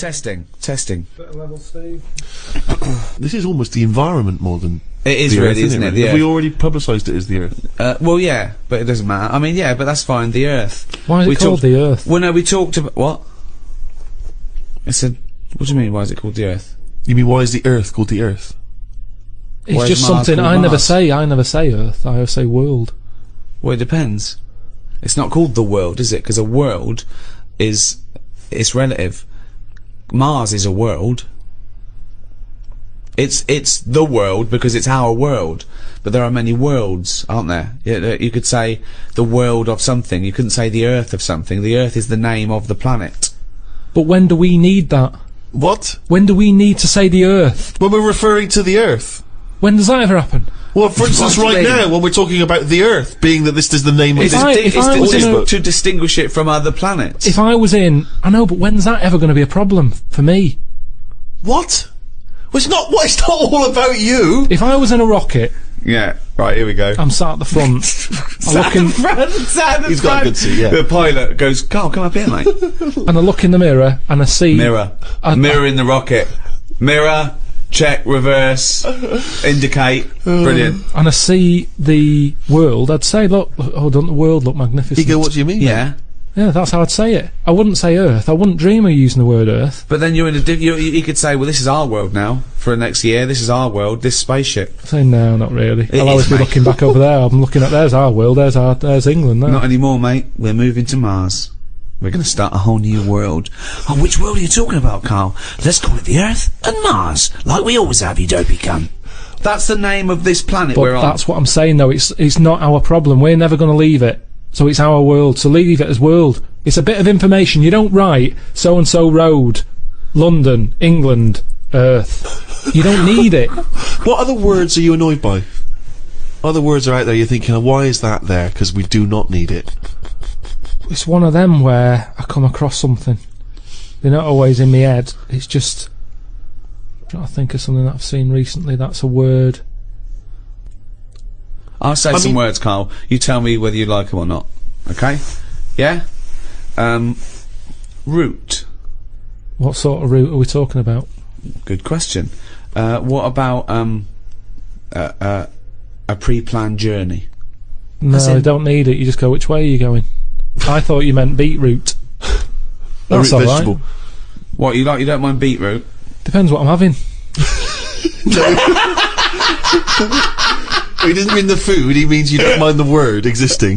testing. Better level, Steve. This is almost the environment more than It is the really, Earth, isn't it? The Have we Earth. already publicised it as the Earth? Well, yeah, but it doesn't matter. I mean, yeah, but that's fine. The Earth. Why is it called the Earth? Well, no, we talked about what? I said, what do you mean? Why is it called the Earth? You mean why is the Earth called the Earth? It's Why is just Mars something called I never Mars? say. I never say Earth. I always say world. Well, it depends. It's not called the world, is it? Because a world is it's relative. Mars is a world. It's the world because it's our world, but there are many worlds, aren't there? You could say the world of something. You couldn't say the Earth of something. The Earth is the name of the planet. But when do we need that? What? When do we need to say the Earth? When we're referring to the Earth. When does that ever happen? Well, for instance, What do you right mean? now, when we're talking about the Earth, being that this is the name of It's if I was in a- to distinguish it from other planets. If I was in, I know, but when's that ever going to be a problem for me? What? Well, it's not. What? It's not all about you. If I was in a rocket, Yeah, right, here we go. I'm sat at the front. I look in, He's got a good seat, yeah. The pilot goes, Carl, come up here, mate. and I look in the mirror, and I see Mirror. Mirror in the rocket. Mirror, check, reverse, indicate. Brilliant. and I see the world. I'd say, look, oh, doesn't the world look magnificent? You go, what do you mean? Yeah. Yeah, that's how I'd say it. I wouldn't say Earth. I wouldn't dream of using the word Earth. But then you're in a you could say, well, this is our world now for the next year. This is our world. This spaceship. I say no, not really. It I'll always is, be mate. looking back over there. I'm looking at there's our world. There's England. There. Not anymore, mate. We're moving to Mars. We're going to start a whole new world. Oh, which world are you talking about, Carl? Let's call it the Earth and Mars, like we always have, you dopey cunt. That's the name of this planet But we're on. that's what I'm saying, though. It's not our problem. We're never going to leave it. So it's our world. So leave it as world. It's a bit of information. You don't write so and so road, London, England, Earth. You don't need it. What other words are you annoyed by? Other words are out there. You're thinking, why is that there? Because we do not need it. It's one of them where I come across something. They're not always in my head. It's just I'm trying to think of something that I've seen recently. That's a word. I'll say some mean- words, Carl. You tell me whether you like them or not. Okay? Yeah? Route. What sort of route are we talking about? Good question. What about a pre-planned journey? No, As in- I don't need it. You just go, which way are you going? I thought you meant beetroot. A That's root all right. vegetable. What you like? You don't mind beetroot? Depends what I'm having. He doesn't mean the food, he means you don't mind the word existing.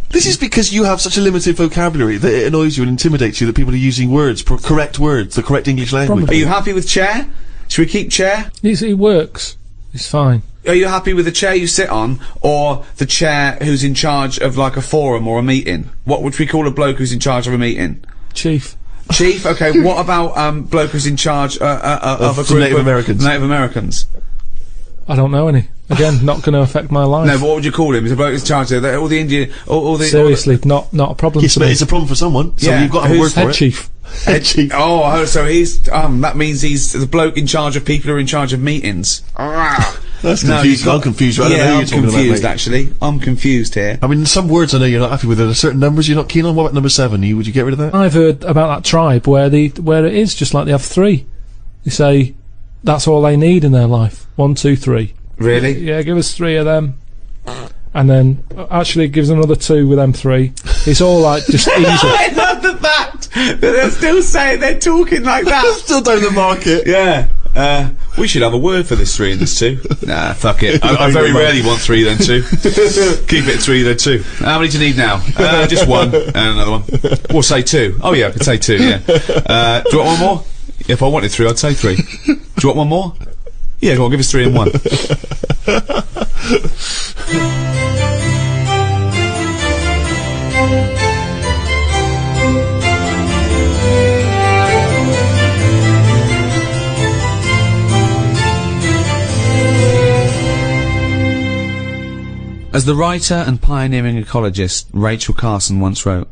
This is because you have such a limited vocabulary that it annoys you and intimidates you that people are using words, correct words, the correct English language. Are you happy with chair? Should we keep chair? It works. It's fine. Are you happy with the chair you sit on, or the chair who's in charge of like a forum or a meeting? What would we call a bloke who's in charge of a meeting? Chief. Chief? Okay, what about bloke who's in charge of a some group Native of Americans. Native Americans? I don't know any. Again, not going to affect my life. No, but what would you call him? He's a bloke who's in charge of all the Indian, all the... Seriously, not a problem Yes, to but me. it's a problem for someone, so Yeah, you've got to have a word who's for Head it. chief. Head chief. Oh, so he's, that means he's the bloke in charge of people who are in charge of meetings. That's No, confusing. you've I'm confused. I don't know Yeah, who I'm you're talking confused, about, mate. actually. I'm confused here. I mean, some words I know you're not happy with. There are certain numbers you're not keen on. What about number 7? Would you get rid of that? I've heard about that tribe where it is just like they have 3. They say that's all they need in their life. 1, 2, 3. Really? Yeah, give us 3 of them. And then actually gives another 2 with them 3. It's all like just easy. I love the fact that they're still saying they're talking like that. Still down the market. Yeah. We should have a word for this 3 and this 2. Nah, fuck it. I very rarely want 3 then 2. Keep it 3 then 2. How many do you need now? Just 1 and another one. Or say 2. Oh yeah, I could say 2, yeah. Do you want one more? If I wanted 3, I'd say 3. Do you want one more? Yeah, go on, give us 3 and 1. As the writer and pioneering ecologist Rachel Carson once wrote,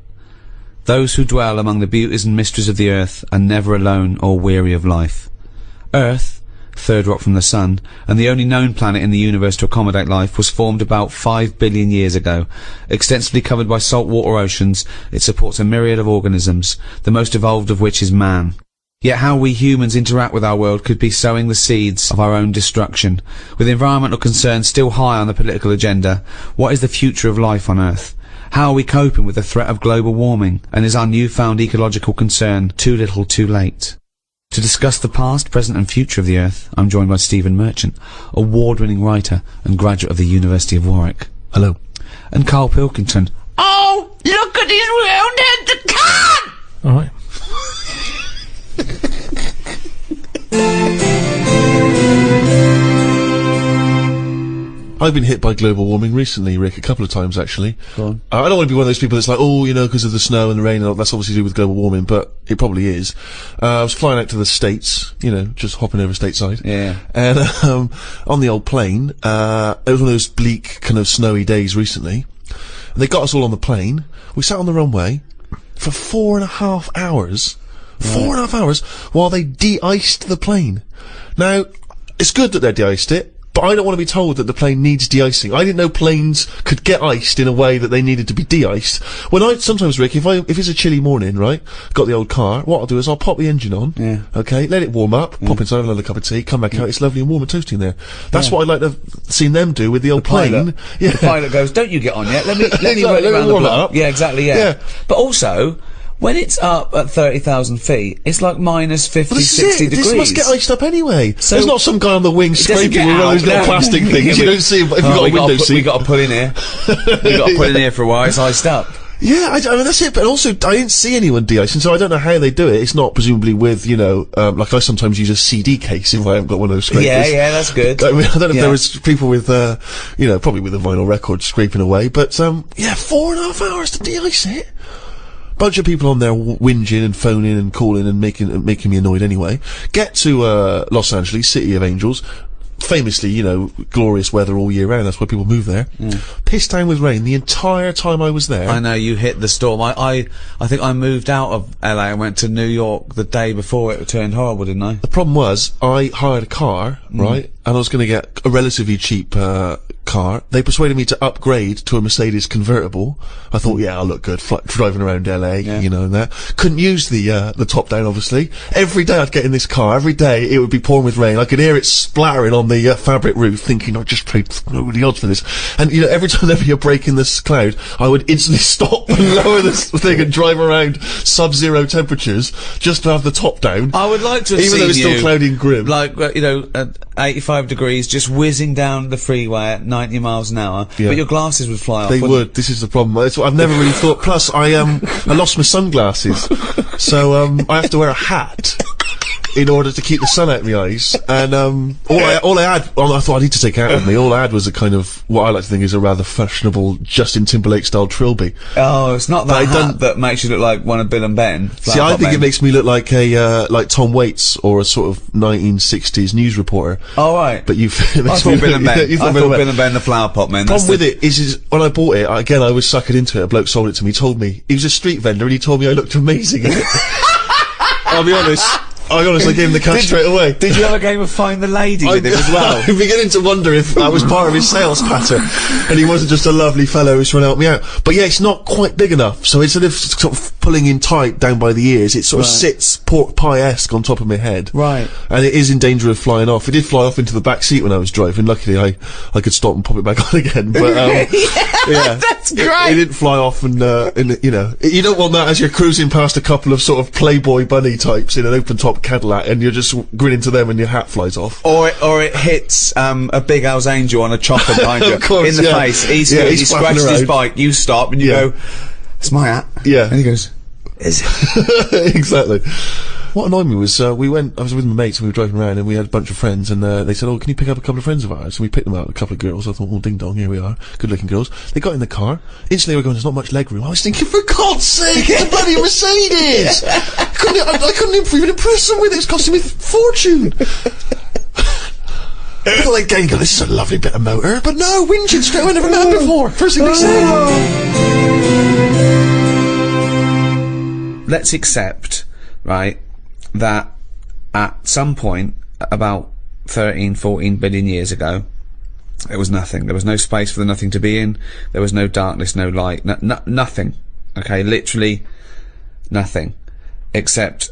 "Those who dwell among the beauties and mysteries of the earth are never alone or weary of life. Earth, third rock from the sun, and the only known planet in the universe to accommodate life, was formed about 5 billion years ago. Extensively covered by saltwater oceans, it supports a myriad of organisms, the most evolved of which is man. Yet how we humans interact with our world could be sowing the seeds of our own destruction. With environmental concerns still high on the political agenda, what is the future of life on Earth? How are we coping with the threat of global warming? And is our newfound ecological concern too little too late? To discuss the past, present and future of the Earth, I'm joined by Stephen Merchant, award-winning writer and graduate of the University of Warwick. Hello. And Karl Pilkington. Oh, look at his round-headed can! Alright. I've been hit by global warming recently, Rick, a couple of times actually. Go on. I don't want to be one of those people that's like, oh, you know, because of the snow and the rain and all, that's obviously to do with global warming, but it probably is. I was flying out to the States, you know, just hopping over stateside. Yeah. And, on the old plane, it was one of those bleak, kind of snowy days recently. And they got us all on the plane. We sat on the runway for 4.5 hours. Right. 4.5 hours while they de-iced the plane. Now, it's good that they de-iced it, but I don't want to be told that the plane needs de-icing. I didn't know planes could get iced in a way that they needed to be de-iced. Sometimes, Rick, if it's a chilly morning, right, got the old car, what I'll do is I'll pop the engine on, okay, let it warm up, pop inside, have another cup of tea, come back out, it's lovely and warm and toasty in there. That's what I'd like to have seen them do with the old plane. The pilot goes, don't you get on yet, let me run around the block. Yeah, exactly, yeah. But also, when it's up at 30,000 feet, it's like minus 50, 60 degrees. This must get iced up anyway. So there's not some guy on the wing scraping with one of those little plastic things. You don't see if you've got a window seat. We got to put in here. We got to put in here for a while. It's iced up. Yeah, I mean, that's it. But also, I didn't see anyone de-icing, so I don't know how they do it. It's not presumably with, you know, like I sometimes use a CD case if I haven't got one of those scrapers. Yeah, that's good. I mean, I don't know if there was people with, you know, probably with a vinyl record scraping away, but, yeah, 4.5 hours to de-ice it. Bunch of people on there whinging and phoning and calling and making me annoyed anyway. Get to, Los Angeles, City of Angels. Famously, you know, glorious weather all year round. That's why people move there. Pissed down with rain the entire time I was there. I know, you hit the storm. I think I moved out of LA and went to New York the day before it turned horrible, didn't I? The problem was, I hired a car, right? And I was gonna get a relatively cheap, car. They persuaded me to upgrade to a Mercedes convertible. I thought, yeah, I'll look good driving around LA, you know, and that. Couldn't use the top down, obviously. Every day I'd get in this car, every day it would be pouring with rain. I could hear it splattering on the fabric roof, thinking I just paid the odds for this. And, you know, every time there'd be a break in this cloud, I would instantly stop and lower this thing and drive around sub-zero temperatures just to have the top down. I would like to have even though it's still cloudy and grim. Like, you know, at 85 degrees, just whizzing down the freeway at 90 miles an hour, but your glasses would fly off. They would. This is the problem. I've never really thought. Plus, I lost my sunglasses, so I have to wear a hat in order to keep the sun out of my eyes. And all I had, I thought I need to take out with me. All I had was a kind of what I like to think is a rather fashionable Justin Timberlake style trilby. Oh, it's not that hat that makes you look like one of Bill and Ben. See, I think it makes me look like a like Tom Waits or a sort of 1960s news reporter. Oh right, but I thought Bill and Ben. I thought Bill and Ben, the Flower Pot Men. Problem with it is when I bought it, again, I was suckered into it. A bloke sold it to me. Told me he was a street vendor, and he told me I looked amazing in it. I'll be honest. I honestly gave him the cash straight away. Did you have a game of Find the Lady with him as well? I'm beginning to wonder if that was part of his sales pattern, and he wasn't just a lovely fellow who's trying to help me out. But yeah, it's not quite big enough, so instead of sort of pulling in tight down by the ears, it sort of sits pork pie-esque on top of my head. Right. And it is in danger of flying off. It did fly off into the back seat when I was driving. Luckily, I could stop and pop it back on again. But yeah, that's great. It didn't fly off, and you know, you don't want that as you're cruising past a couple of sort of Playboy bunny types in an open-top Cadillac, and you're just grinning to them and your hat flies off. Or it hits a big Al's Angel on a chopper behind you in the face. He scratches his bike, you stop and you go, it's my hat. Yeah. And he goes, is it? Exactly. What annoyed me was, I was with my mates and we were driving around and we had a bunch of friends and, they said, oh, can you pick up a couple of friends of ours? And we picked them out, a couple of girls. I thought, oh, ding dong, here we are. Good looking girls. They got in the car. Instantly they were going, there's not much leg room. I was thinking, for God's sake, it's a bloody Mercedes! I couldn't even impress them with it. It's costing me fortune. I thought they'd go, this is a lovely bit of motor. But no, whinging straight away, never met them before. First thing they say. Let's accept, right, that at some point, about 13, 14 billion years ago, there was nothing. There was no space for the nothing to be in. There was no darkness, no light, nothing. Okay, literally nothing. Except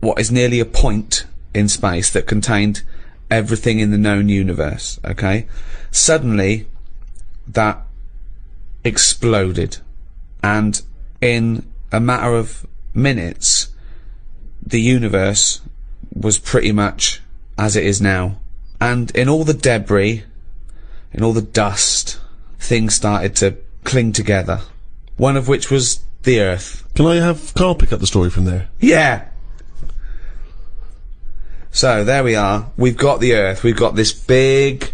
what is nearly a point in space that contained everything in the known universe, okay? Suddenly, that exploded, and in a matter of minutes, the universe was pretty much as it is now. And in all the debris, in all the dust, things started to cling together. One of which was the Earth. Can I have Karl pick up the story from there? Yeah! So, there we are. We've got the Earth. We've got this big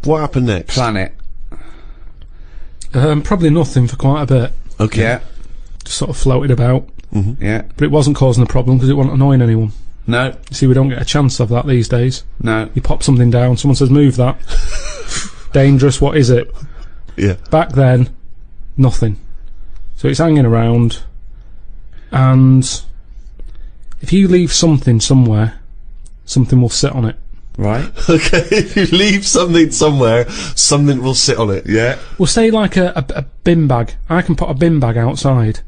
What happened next? planet. Probably nothing for quite a bit. Okay. Yeah. Just sort of floated about. Yeah. But it wasn't causing a problem because it wasn't annoying anyone. No. You see, we don't get a chance of that these days. No. You pop something down, someone says, move that. Dangerous, what is it? Yeah. Back then, nothing. So it's hanging around, and if you leave something somewhere, something will sit on it. Right. Okay, if you leave something somewhere, something will sit on it. Yeah. We'll say like a bin bag. I can put a bin bag outside.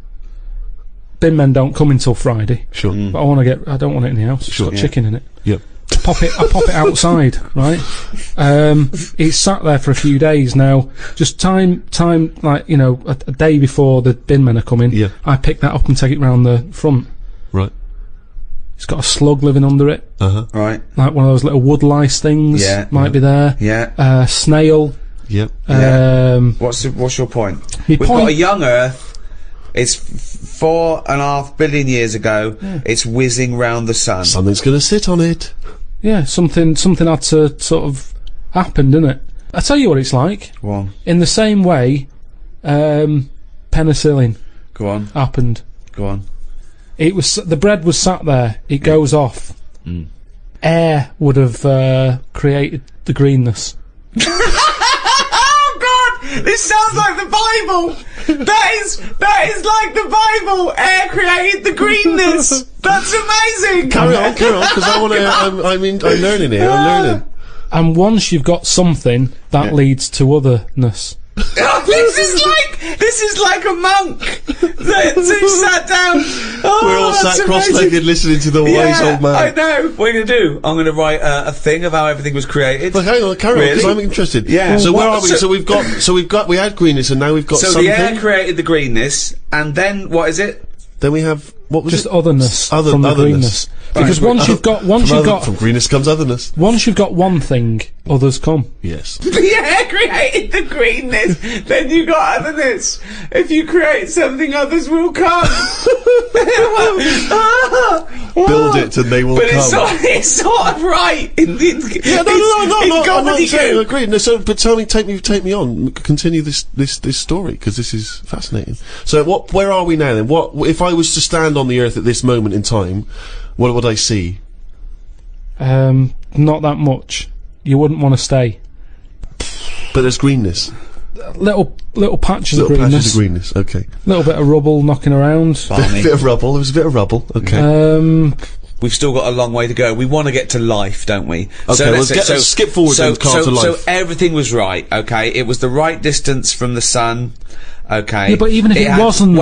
Bin men don't come until Friday. Sure. But I don't want it in the house. It's got chicken in it. Yep. I pop it outside, right? It's sat there for a few days now. Just time, like, you know, a day before the bin men are coming. Yeah. I pick that up and take it round the front. Right. It's got a slug living under it, Right. like one of those little wood lice things. Yeah. Might be there. Yeah. Snail. Yep. What's your point? My We've point- got a young Earth. It's 4.5 billion years ago. It's whizzing round the sun. Something's gonna sit on it. Yeah, something had to sort of happen, didn't it? I tell you what it's like. Go on. In the same way, penicillin Go on. happened. Go on. It was the bread was sat there. It goes off. Air would have created the greenness. Oh God! This sounds like the Bible. That is like the Bible. Air created the greenness. That's amazing. Carry on, because I want to. I'm learning here. I'm learning. And once you've got something, that leads to otherness. Oh, this is like a monk that sat down. Oh, We're all that's sat amazing. cross-legged listening to the wise old man. I know. What are you gonna do? I'm gonna write a thing of how everything was created. But hang on, carry on, because Really? I'm interested. Yeah. So where What- are we? so- We had greenness, and now we've got So something. the air created the greenness, and then what is it? Then we have what was Just it? otherness from the otherness. greenness. Because once you've got From greenness comes otherness. once you've got one thing, others come. Yes. The air created the greenness, then you got otherness. If you create something, others will come. Build it and they will But come. it's sort of right. Yeah, no, I'm not gobbledygook. saying I agree. No, so, but take me on. Continue this story, because this is fascinating. So, where are we now then? What if I was to stand on the Earth at this moment in time? What would I see? Not that much. You wouldn't want to stay. But there's greenness. Little patches Little of greenness. patches of greenness. Okay. Little bit of rubble knocking around. Bit of rubble. There was a bit of rubble. Okay. We've still got a long way to go. We want to get to life, don't we? Okay, let's skip forward then, Karl, to life. So everything was right, okay? It was the right distance from the sun, okay? Yeah, but even if it wasn't,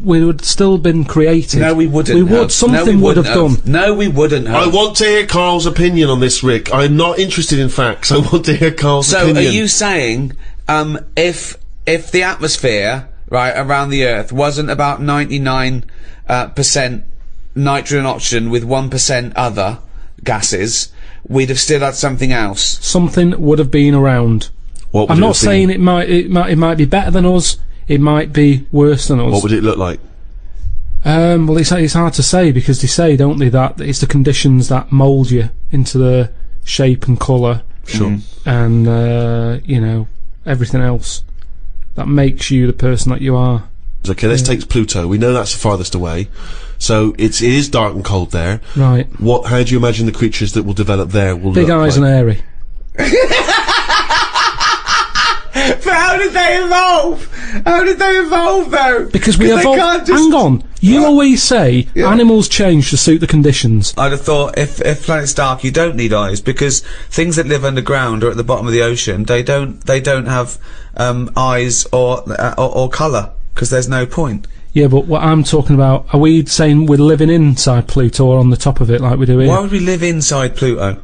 we would still been created. No, we wouldn't. We would. have. Something would have done. No, we wouldn't have. I want to hear Karl's opinion on this, Rick. I'm not interested in facts. I want to hear Karl's So opinion. are you saying, if the atmosphere, right, around the Earth wasn't about 99% nitrogen oxygen with 1% other gases, we'd have still had something else? Something would have been around. What would I'm it not have saying been? it might be better than us. It might be worse than us. What would it look like? Well, it's hard to say, because they say, don't they, that it's the conditions that mould you into the shape and colour. Sure. And you know, everything else that makes you the person that you are. Okay, let's take Pluto. We know that's the farthest away. So it is dark and cold there. Right. How do you imagine the creatures that will develop there will Big look eyes like? and hairy. But how did they evolve? How did they evolve, though? Because we they evolved. can't just- Hang on. You always say Yeah. animals change to suit the conditions. I'd have thought if planet's dark, you don't need eyes, because things that live underground or at the bottom of the ocean, they don't have eyes or colour, because there's no point. Yeah, but what I'm talking about, are we saying we're living inside Pluto or on the top of it like we do here? Why would we live inside Pluto?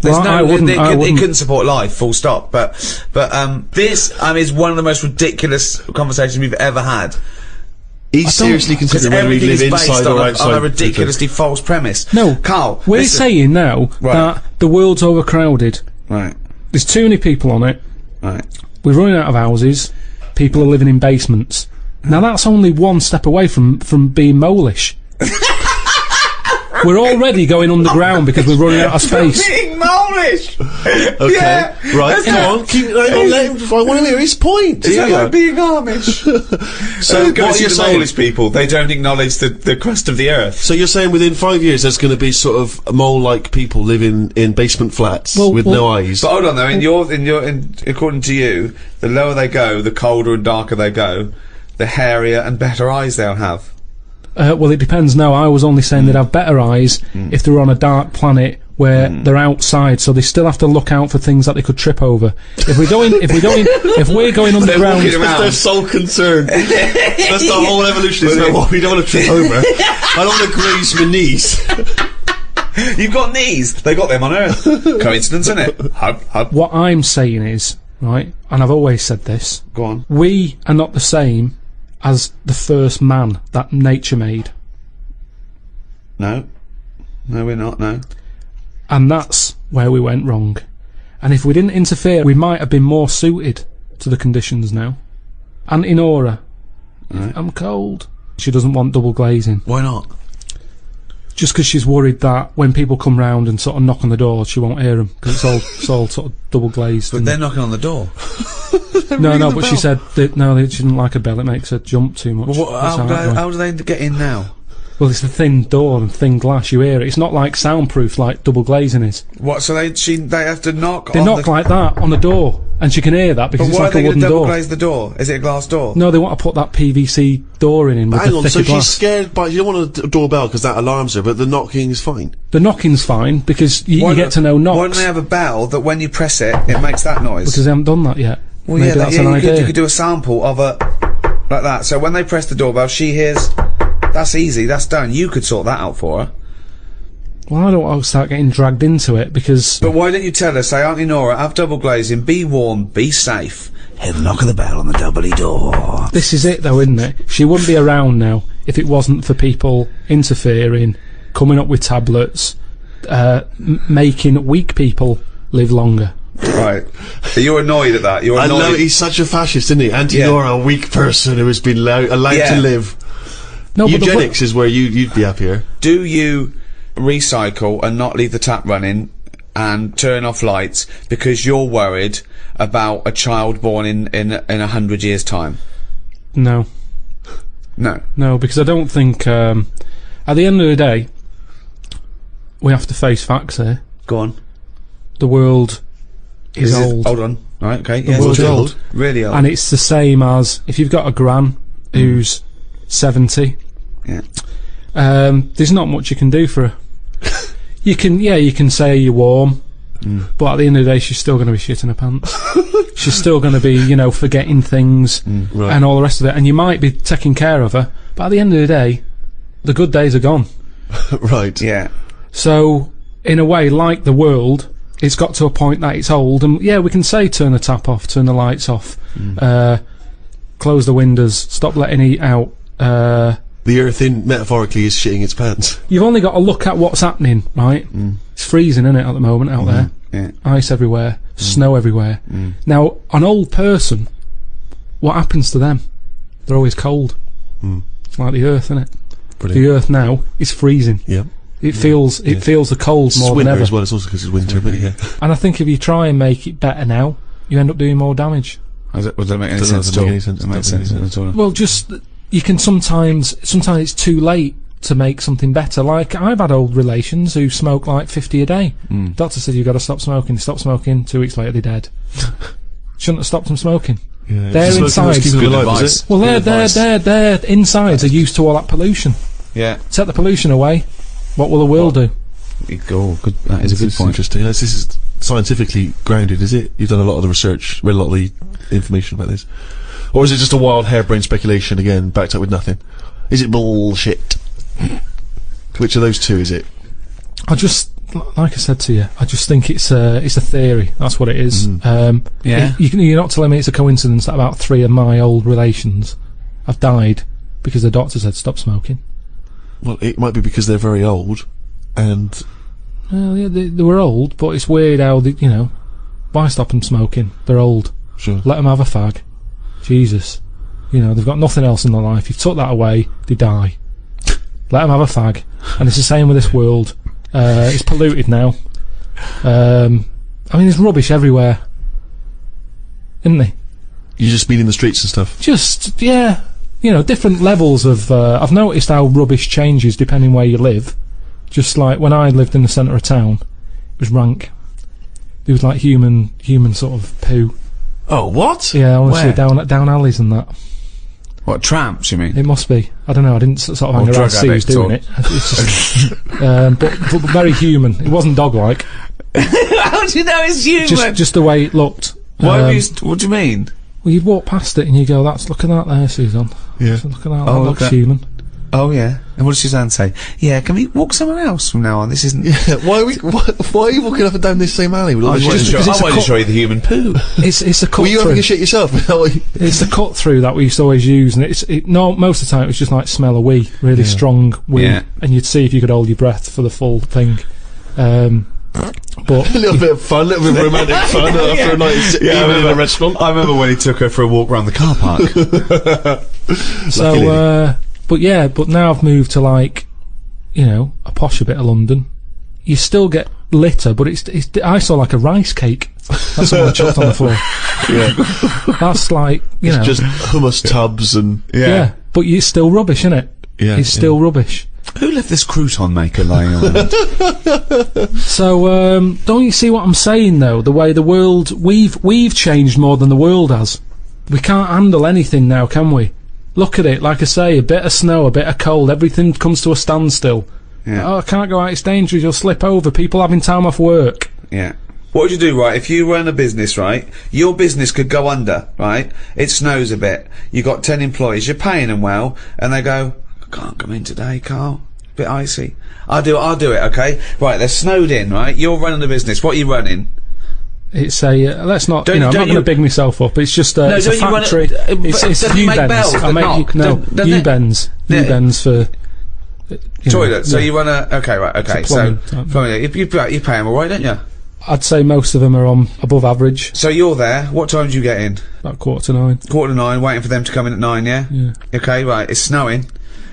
There's Well, no, I wouldn't- it, I it wouldn't. couldn't support life, full stop. But this is one of the most ridiculous conversations we've ever had. He's seriously Because considering whether we everything live is based inside or on outside. a ridiculously false premise. No, Carl, we're listen. saying now Right. that the world's overcrowded. Right, There's too many people on it. right. We're running out of houses. People are living in basements. Now that's only one step away from being molish. We're already going underground because we're running out of space. Being molish! Okay, Yeah, right, that's come on, let him, I want to hear his point. Is Here that we like are. being Amish? So What what are you're the saying? Polish people? They don't acknowledge the crust of the earth. So you're saying within 5 years there's going to be sort of mole-like people living in basement flats with no eyes? But hold on though, according to you, the lower they go, the colder and darker they go, the hairier and better eyes they'll have. Well, it depends. No, I was only saying they'd have better eyes if they were on a dark planet where they're outside, so they still have to look out for things that they could trip over. If we're going underground, walking around. They're so concerned. That's the whole evolution. Is about what we don't want to trip over. I don't want to graze my knees. You've got knees. They got them on Earth. Coincidence, isn't it? Hub. what I'm saying is, right, and I've always said this, Go on. we are not the same as the first man that nature made. No, we're not. No. And that's where we went wrong. And if we didn't interfere, we might have been more suited to the conditions now. Auntie Nora, I'm cold. She doesn't want double glazing. Why not? Just because she's worried that when people come round and sort of knock on the door, she won't hear them because it's all sort of double glazed. But they're knocking on the door. No, but she said that she didn't like a bell. It makes her jump too much. Well, That's how do they get in now? Well, it's a thin door and thin glass. You hear it. It's not like soundproof like double glazing is. What? So they have to knock. They on knock like that on the door, and she can hear that because But it's why like are they a going wooden to double door. glaze the door? Is it a glass door? No, they want to put that PVC door in with Hang the on, thicker so she's glass. scared by, you don't want a doorbell because that alarms her, but the knocking is fine. The knocking's fine because you get to know knocks. Why don't they have a bell that when you press it, it makes that noise? Because they haven't done that yet. Well, Maybe that's an you idea. could do a sample of a like that. So when they press the doorbell, she hears. That's easy. That's done. You could sort that out for her. Well, I don't want to start getting dragged into it because. But why don't you tell her? Say, Auntie Nora, have double glazing. Be warm. Be safe. Hear the knock of the bell on the doubly door. This is it, though, isn't it? She wouldn't be around now if it wasn't for people interfering, coming up with tablets, making weak people live longer. Right. So you're annoyed at that. You're I annoyed. know, he's such a fascist, isn't he? Auntie Yeah. Nora, a weak person who has been allowed Yeah. to live. No, but Eugenics is where you'd be happier. Do you recycle and not leave the tap running and turn off lights because you're worried about a child born in 100 years' time? No, because I don't think. At the end of the day, we have to face facts here. Go on. The world is old. Hold on. Right. Okay. The Yeah, world's it's old. Really old. And it's the same as if you've got a gran who's 70. Yeah. There's not much you can do for her. you can say you're warm, but at the end of the day, she's still going to be shitting her pants. She's still going to be, forgetting things Right. and all the rest of it. And you might be taking care of her, but at the end of the day, the good days are gone. Right. Yeah. So, in a way, like the world, it's got to a point that it's old, and yeah, we can say turn the tap off, turn the lights off, close the windows, stop letting heat out. The earth, metaphorically, is shitting its pants. You've only got to look at what's happening, right? It's freezing, isn't it, at the moment out there? Yeah. Ice everywhere, snow everywhere. Now, an old person, what happens to them? They're always cold. It's like the earth, isn't it? Brilliant. The earth now is freezing. Yeah. It feels the cold It's more than winter ever. as well, it's also because it's winter, but yeah. And I think if you try and make it better now, you end up doing more damage. Does that make any Doesn't sense at make all? any sense. Doesn't make Doesn't make sense at all. Well, just you can sometimes it's too late to make something better. Like I've had old relations who smoke like 50 a day. Doctor said you've got to stop smoking. They stopped smoking. 2 weeks later, they're dead. Shouldn't have stopped them smoking. Yeah. Their Smoking insides. was keeping Good them alive, advice. was it? Well, Good advice. their insides are used to all that pollution. Yeah. Take the pollution away. What will the world do? Good. That is a good It's point. interesting. This is scientifically grounded, is it? You've done a lot of the research, read a lot of the information about this. Or is it just a wild harebrained speculation, again, backed up with nothing? Is it bullshit? Which of those two is it? I just, like I said to you, I just think it's a theory. That's what it is. Yeah. You're not telling me it's a coincidence that about 3 of my old relations have died because the doctor said stop smoking. Well, it might be because they're very old, and... Well, yeah, they were old, but it's weird how, why stop them smoking? They're old. Sure. Let them have a fag. Jesus. They've got nothing else in their life. You've took that away, they die. Let them have a fag. And it's the same with this world. It's polluted now. There's rubbish everywhere. Isn't there? You just mean in the streets and stuff? Just, yeah. Different levels of... I've noticed how rubbish changes depending where you live. Just like when I lived in the centre of town, it was rank. There was like human sort of poo. Oh, what? Yeah, honestly, Where? down alleys and that. What, tramps, you mean? It must be. I don't know. I didn't sort of hang around to see who's doing it. It's just, but very human. It wasn't dog-like. How do you know it's human? Just the way it looked. What do you mean? Well, you'd walk past it and you go, look at that there, Susan. Yeah. Look at that. Oh, That looks okay. human. Oh, yeah. And what does Suzanne say? Yeah, can we walk somewhere else from now on? This isn't... Yeah, why are you walking up and down this same alley with all I this wanted shit? to show you the human poo. It's a cut Were you through. having a shit yourself? It's the cut through that we used to always use, and most of the time it was just like smell a wee, really strong wee, Yeah. and you'd see if you could hold your breath for the full thing. But A little bit of fun, a little bit of romantic fun after a night eating in a restaurant. I remember when he took her for a walk around the car park. but now I've moved to like, a posher bit of London. You still get litter, but I saw like a rice cake. That's someone chucked on the floor. Yeah. That's like, It's just hummus tubs and... yeah. But it's still rubbish, isn't it? Yeah, It's still rubbish. Who left this crouton maker lying around? So, don't you see what I'm saying though? The way the world, we've changed more than the world has. We can't handle anything now, can we? Look at it, like I say, a bit of snow, a bit of cold, everything comes to a standstill. Yeah. Oh, I can't go out, it's dangerous, you'll slip over, people having time off work. Yeah. What would you do, right? If you run a business, right? Your business could go under, right? It snows a bit. You got 10 employees. You're paying them well, and they go, "I can't come in today, Carl. Bit icy." I'll do it. Okay. Right. They're snowed in, right? You're running the business. What are you running? It's a, let's not, Don't- I'm not don't going to you- big myself up, it's just it's a don't you run it- factory. It's doesn't it make U-bends. bells I that make knock? Doesn't it? U-bends. Yeah. U-bends for... Toilet. So you run a... Okay, right, okay. So, plumbing type. you pay them all right, don't you? I'd say most of them are on above average, So you're there. What time do you get in? about 9:15. 9:15, waiting for them to come in at 9, yeah? Yeah. Okay, right. It's snowing.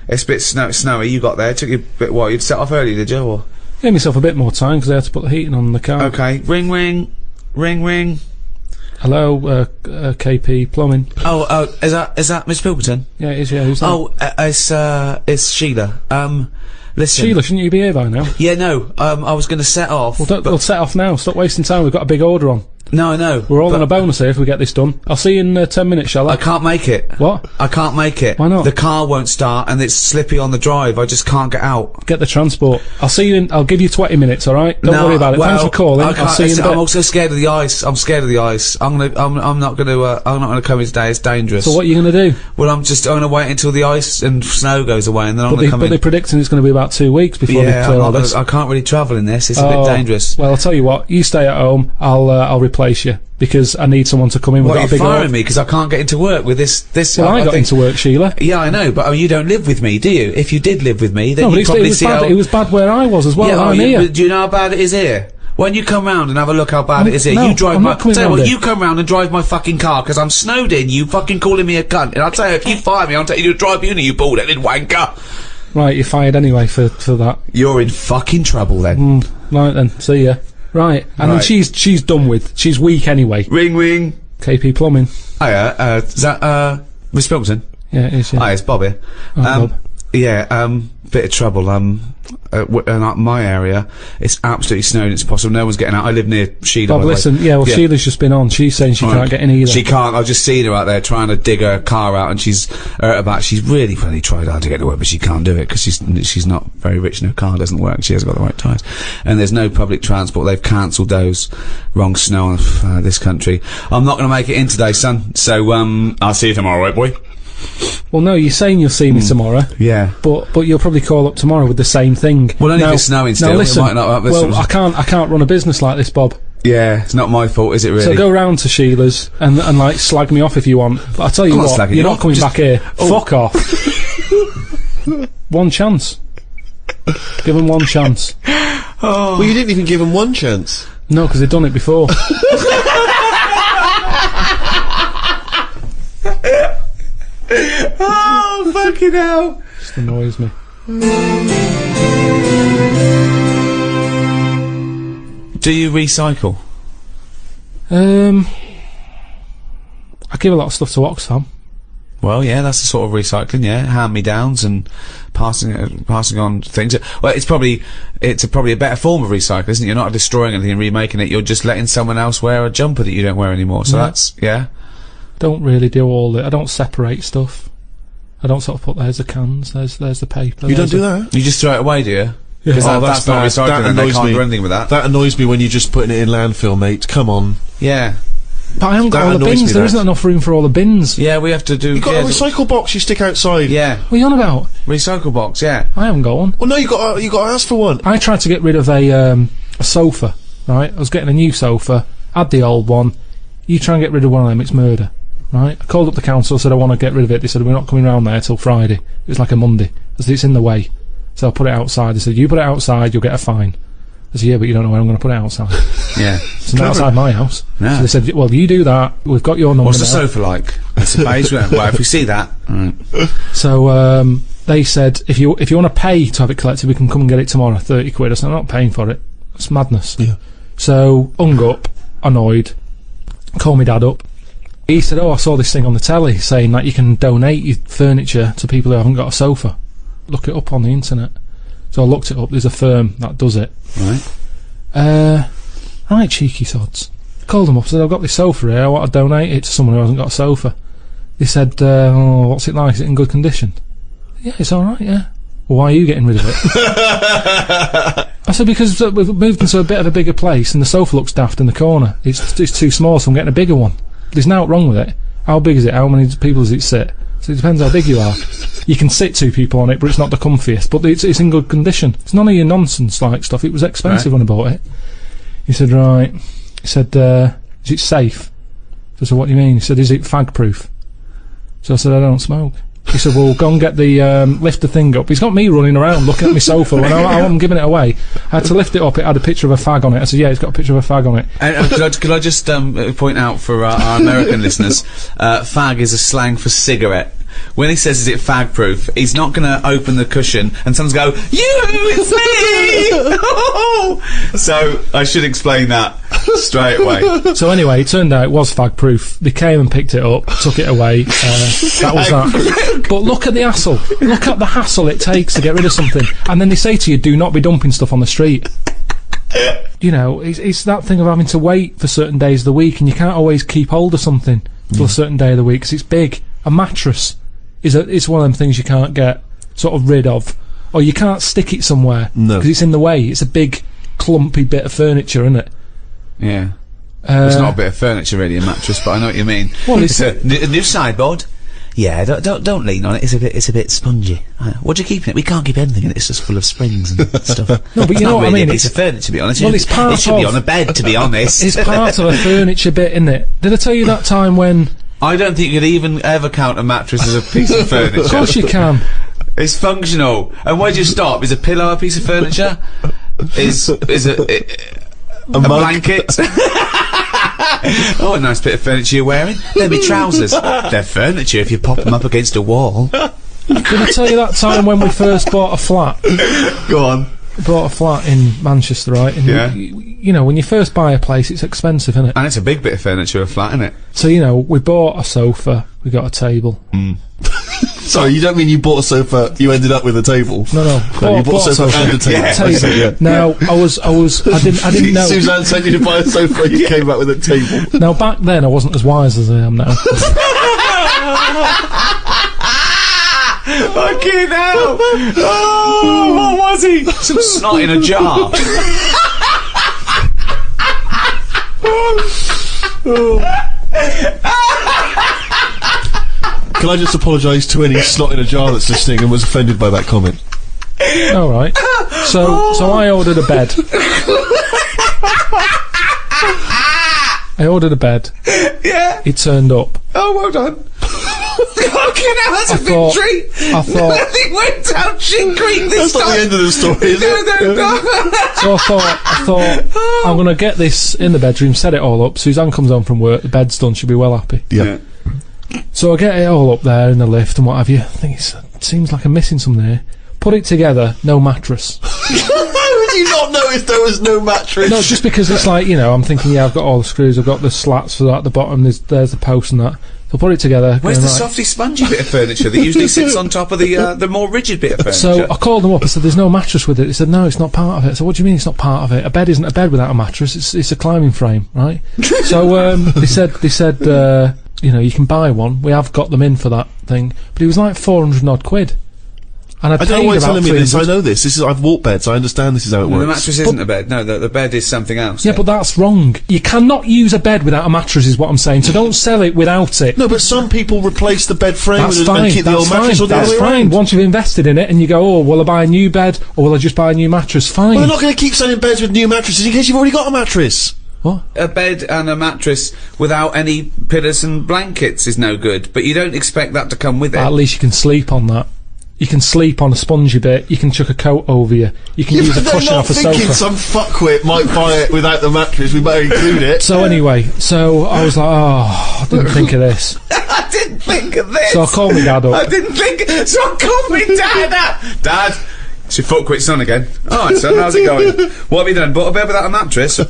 It's a bit snowy. You got there. It took you a bit while. You'd set off early, did you? Or? Gave myself a bit more time because I had to put the heating on the car. Okay. Ring, ring. Ring, ring. Hello, KP Plumbing. Oh, is that Miss Pilkington? Yeah, it is, yeah, who's that? It's Sheila. Listen. Sheila, shouldn't you be here by now? Yeah, no. I was going to set off. We'll set off now, stop wasting time, we've got a big order on. No, I know. We're all on a bonus here if we get this done. I'll see you in 10 minutes, shall I? I can't make it. What? I can't make it. Why not? The car won't start and it's slippy on the drive. I just can't get out. Get the transport. I'll see you in, I'll give you 20 minutes, alright? Don't worry about it. Thanks for calling. I'll see you in a bit. I'm also scared of the ice. I'm scared of the ice. I'm not gonna come in today. It's dangerous. So what are you going to do? Well, I'm gonna wait until the ice and snow goes away and then I'm gonna come But in. they're predicting it's going to be about 2 weeks before they clear all this. I can't really travel in this. It's a bit dangerous. Well, I'll tell you what. You stay at home. I'll replace you because I need someone to come in. We've What, got a you're big firing order. me because I can't get into work with this. Well, I got into work, Sheila. Yeah, I know, but you don't live with me, do you? If you did live with me, then No, but you'd probably it was see bad. how... It was bad where I was as well. Yeah, I'm here. but do you know how bad it is here? When you come round and have a look how bad it is here, no, you drive I'm my... not coming Tell you round what, here. you come round and drive my fucking car because I'm snowed in, you fucking calling me a cunt. And I'll tell you, if you fire me, I'll take you to a tribunal, you bald-headed wanker. Right, you're fired anyway for that. You're in fucking trouble then. Right then, see ya. Right, and then Right. she's done with. She's weak anyway. Ring, ring. KP Plumbing. Hiya, is that, Miss Pilkington? Yeah, it is. Yeah. Hi, it's Bob here. Bob. Yeah, bit of trouble. In my area, it's absolutely snowing. It's possible. No one's getting out. I live near Sheila. Bob, listen, Sheila's just been on. She's saying she can't get in either. She can't. I've just seen her out there trying to dig her car out, and she's she's really tried hard to get to work, but she can't do it because she's not very rich and her car doesn't work. She hasn't got the right tyres, and there's no public transport. They've cancelled those. Wrong snow of this country. I'm not going to make it in today, son. So I'll see you tomorrow, right, boy? Well, no, you're saying you'll see me tomorrow. Yeah. But you'll probably call up tomorrow with the same thing. Well, only if it's snowing still. Now listen, it might not, I can't run a business like this, Bob. Yeah, it's not my fault, is it really? So go round to Sheila's and like slag me off if you want. But I'll tell you what, you're not coming back here. Fuck off. One chance. Give them one chance. Well, you didn't even give them one chance. No, because they've done it before. Oh, fucking hell. Just annoys me. Do you recycle? I give a lot of stuff to Oxfam. Well, yeah, that's the sort of recycling, yeah. Hand-me-downs and passing on things. Well, it's probably a better form of recycling, isn't it? You're not destroying anything and remaking it, you're just letting someone else wear a jumper that you don't wear anymore. So that's, yeah. Don't really do all the... I don't separate stuff. I don't sort of put, there's the cans, there's the paper. You don't do that? You just throw it away, do you? Yeah. Because that's not recycling, and they can't do anything with that. That annoys me when you're just putting it in landfill, mate. Come on. Yeah. But I haven't got all the bins, there isn't enough room for all the bins. Yeah, we have to do... You've got a recycle box you stick outside. Yeah. What are you on about? Recycle box, yeah. I haven't got one. Well, no, you got to ask for one. I tried to get rid of a sofa, right? I was getting a new sofa, had the old one. You try and get rid of one of them, it's murder. Right, I called up the council, said I want to get rid of it. They said we're not coming round there till Friday. It was like a Monday. I said it's in the way, so I'll put it outside. They said you put it outside, you'll get a fine. I said yeah, but you don't know where I'm going to put it outside. Yeah, it's not outside my house. No. So they said well, you do that. We've got your number. What's the sofa like? It's a beige one. Well, if we see that. Right. So they said if you want to pay to have it collected, we can come and get it tomorrow. 30 quid. I said I'm not paying for it. It's madness. Yeah. So hung up, annoyed. Called my dad up. He said, oh, I saw this thing on the telly saying that you can donate your furniture to people who haven't got a sofa. Look it up on the internet. So I looked it up. There's a firm that does it. Right. Right, cheeky sods. Called them up, said, I've got this sofa here. I want to donate it to someone who hasn't got a sofa. They said, oh, what's it like? Is it in good condition? Yeah, it's alright, yeah. Well, why are you getting rid of it? I said, because we've moved into a bit of a bigger place and the sofa looks daft in the corner. It's too small, so I'm getting a bigger one. There's nothing wrong with it. How big is it? How many people does it sit? So it depends how big you are. You can sit 2 people on it, but it's not the comfiest. But it's in good condition. It's none of your nonsense like stuff. It was expensive when I bought it. He said, right. He said, is it safe? So I said, what do you mean? He said, is it fag proof? So I said, I don't smoke. He said, well, go and get the, lift the thing up. He's got me running around looking at my sofa when I'm giving it away. I had to lift it up, it had a picture of a fag on it. I said, yeah, it's got a picture of a fag on it. Could I just point out for our American listeners, fag is a slang for cigarette. When he says, is it fag proof, he's not going to open the cushion and someone's go, it's me! So I should explain that straight away. So anyway, it turned out it was fag proof. They came and picked it up, took it away. That was that. But look at the hassle. Look at the hassle it takes to get rid of something. And then they say to you, do not be dumping stuff on the street. You know, it's that thing of having to wait for certain days of the week, and you can't always keep hold of something till a certain day of the week because it's big. A mattress is one of them things you can't get sort of rid of, or you can't stick it somewhere because it's in the way. It's a big clumpy bit of furniture, isn't it? Yeah. It's not a bit of furniture really, a mattress, but I know what you mean. Well, it's a new sideboard. Yeah, don't lean on it. It's a bit spongy. What do you keep in it? We can't keep anything in it. It's just full of springs and stuff. No, but you know what I mean. A piece of furniture, to be honest. Well, it's part it should be on a bed, to be honest. It's part of a furniture bit, isn't it? Did I tell you that time when? I don't think you could even ever count a mattress as a piece of furniture. Of course you can. It's functional. And where do you stop? Is a pillow a piece of furniture? Is a blanket? Oh, a nice bit of furniture you're wearing. They're my trousers. They're furniture if you pop them up against a wall. Did I tell you that time when we first bought a flat? Go on. Bought a flat in Manchester, right? And yeah. You know, when you first buy a place, it's expensive, isn't it? And it's a big bit of furniture, a flat, isn't it? So, you know, we bought a sofa, we got a table. Sorry, you don't mean you bought a sofa, you ended up with a table? No. You bought a sofa and a table. Yeah. I see, yeah. Now, I didn't know. Suzanne sent you to buy a sofa and you came back with a table. Now, back then, I wasn't as wise as I am now. Fucking hell! Oh, what was he? Some snot in a jar. Can I just apologise to any slot in a jar that's listening and was offended by that comment? All right. So I ordered a bed. Yeah. He turned up. Oh, well done. Fucking hell, that's a thought- victory. I thought. He went down shingering this That's not the end of the story, is it? No. So I thought I'm gonna get this in the bedroom, set it all up. Suzanne comes home from work, the bed's done, she'll be well happy. Yeah. So I get it all up there in the lift and what have you. I think it seems like I'm missing something here. Put it together, no mattress. How would you not notice there was no mattress? No, just because it's like, you know, I'm thinking, yeah, I've got all the screws, I've got the slats for that at the bottom, there's the post and that. So put it together. Where's going, the right. softy spongy bit of furniture that usually sits on top of the more rigid bit of furniture? So I called them up, I said, there's no mattress with it. They said, no, it's not part of it. So what do you mean it's not part of it? A bed isn't a bed without a mattress, it's a climbing frame, right? So they said, you know, you can buy one. We have got them in for that thing. But it was like 400 odd quid. And I don't know why you're telling me this. I 300. know this. I've walked beds. I understand this is how it the works. mattress isn't a bed. No, the bed is something else. Yeah, but that's wrong. You cannot use a bed without a mattress is what I'm saying. So don't sell it without it. No, but some people replace the bed frame That's and fine. keep the old mattress or the That's other way fine. around. Once you've invested in it and you go, oh, will I buy a new bed or will I just buy a new mattress? Fine. Well, they're not going to keep selling beds with new mattresses in case you've already got a mattress. What? A bed and a mattress without any pillows and blankets is no good, but you don't expect that to come with it. At least you can sleep on that. You can sleep on a spongy bit. You can chuck a coat over you. You can use a But they're cushion not off a thinking sofa. some fuckwit might buy it without the mattress. We better include it. So anyway, so I was like, oh, I didn't think of this. I didn't think of this. So I called my dad I up. didn't think. So I called me dad up. Dad, it's your fuckwit son again. All right, son, how's it going? What have you done? Bought a bed without a mattress?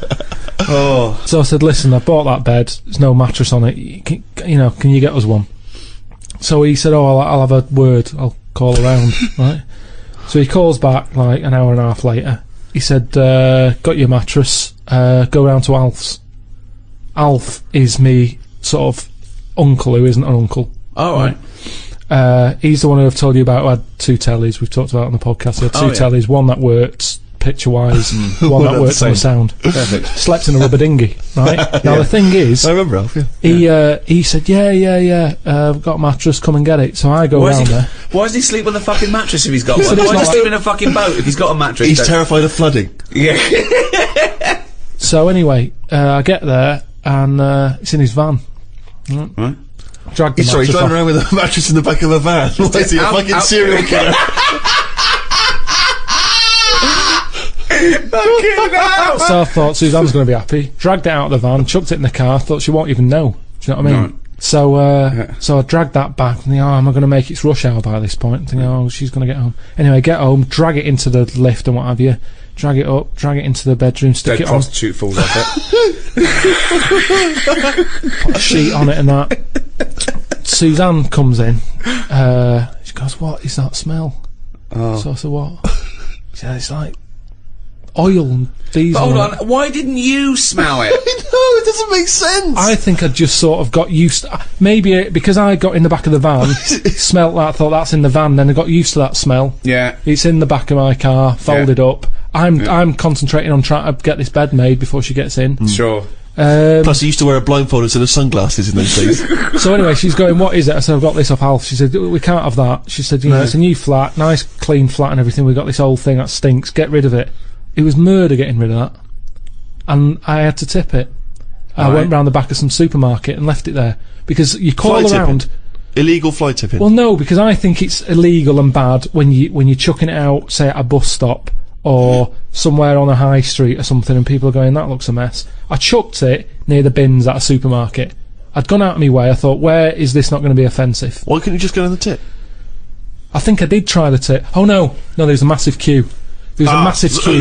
Oh. So I said, listen, I bought that bed. There's no mattress on it. Can you get us one? So he said, oh, I'll have a word. I'll call around, right? So he calls back like an hour and a half later. He said, got your mattress, go round to Alf's. Alf is me sort of uncle who isn't an uncle. All right. He's the one who I've told you about who had two tellies we've talked about on the podcast. He had two tellies, one that worked picture wise, one that worked on the sound. Perfect. Slept in a rubber dinghy, right? Now the thing is, I remember Alf, yeah. he said, yeah, I've got a mattress, come and get it. So I go round there. Why doesn't he sleep on the fucking mattress if he's got one? said Why it's does he not sleep in a fucking boat if he's got a mattress? He's terrified of flooding. Yeah. So anyway, I get there and it's in his van. Right. Drag the Sorry, he's mattress driving off. around with a mattress in the back of a van. What is he, a fucking serial killer? So I thought Suzanne's going to be happy. Dragged it out of the van, chucked it in the car. Thought she won't even know. Do you know what I mean? Right. So I dragged that back. And am I going to make it's rush hour by this point? Thinking, oh, she's going to get home. Anyway, get home, drag it into the lift and what have you. Drag it up, drag it into the bedroom, stick Dead it on, prostitute falls off it. put a sheet on it and that. Suzanne comes in. She goes, what is that smell? Oh. So I said, what? She said, it's like oil and diesel. Hold and on, why didn't you smell it? No, it doesn't make sense. I think I just sort of got used to, maybe because I got in the back of the van, smelt that, thought that's in the van, then I got used to that smell. Yeah. It's in the back of my car, folded up. I'm concentrating on trying to get this bed made before she gets in. Sure. Plus, he used to wear a blindfold instead of sunglasses in those days. So anyway, she's going, what is it? I said, I've got this off Alf. She said, we can't have that. She said, it's a new flat, nice clean flat and everything. We've got this old thing that stinks, get rid of it. It was murder getting rid of that. And I had to tip it. I went round the back of some supermarket and left it there. Because you call Fly around... tipping. Illegal fly tipping. Well, no, because I think it's illegal and bad when you're chucking it out, say at a bus stop or somewhere on a high street or something, and people are going, that looks a mess. I chucked it near the bins at a supermarket. I'd gone out of my way. I thought, where is this not going to be offensive? Why couldn't you just go down the tip? I think I did try the tip. Oh no, there's a massive queue. There was a massive queue.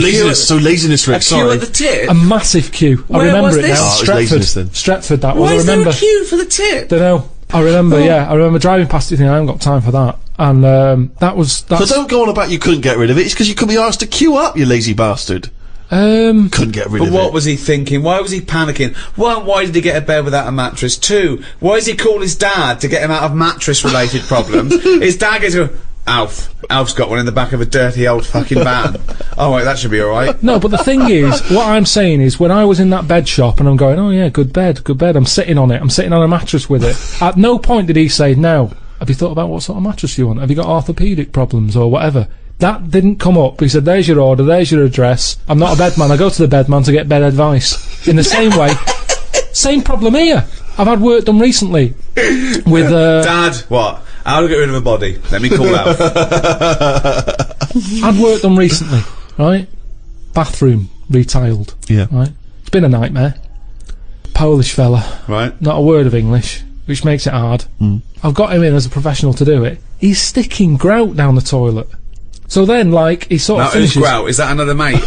Laziness, Rick, A queue at the tip? A massive queue. I Where remember was it this? now. Oh, it was laziness then. Stretford, that was. Why I is there remember. a queue for the tip? Don't know. I remember, yeah. I remember driving past it thinking, I haven't got time for that. And that's So don't go on about you couldn't get rid of it. It's because you couldn't be asked to queue up, you lazy bastard. Couldn't get rid of it. But what was he thinking? Why was he panicking? One, why did he get a bed without a mattress? Two, why does he call his dad to get him out of mattress-related problems? His dad goes, Alf's got one in the back of a dirty old fucking van. Oh, wait, that should be alright. No, but the thing is, what I'm saying is, when I was in that bed shop and I'm going, oh yeah, good bed, I'm sitting on it, I'm sitting on a mattress with it. At no point did he say, now, have you thought about what sort of mattress you want? Have you got orthopaedic problems or whatever? That didn't come up. He said, there's your order, there's your address. I'm not a bed man, I go to the bed man to get bed advice. In the same way, same problem here. I've had work done recently with, Dad, what? How to get rid of a body? Let me call out. I'd work done recently, right? Bathroom retiled. Yeah. Right? It's been a nightmare. Polish fella. Right. Not a word of English, which makes it hard. I've got him in as a professional to do it. He's sticking grout down the toilet. So then, like, he sort of finishes... grout? Is that another mate?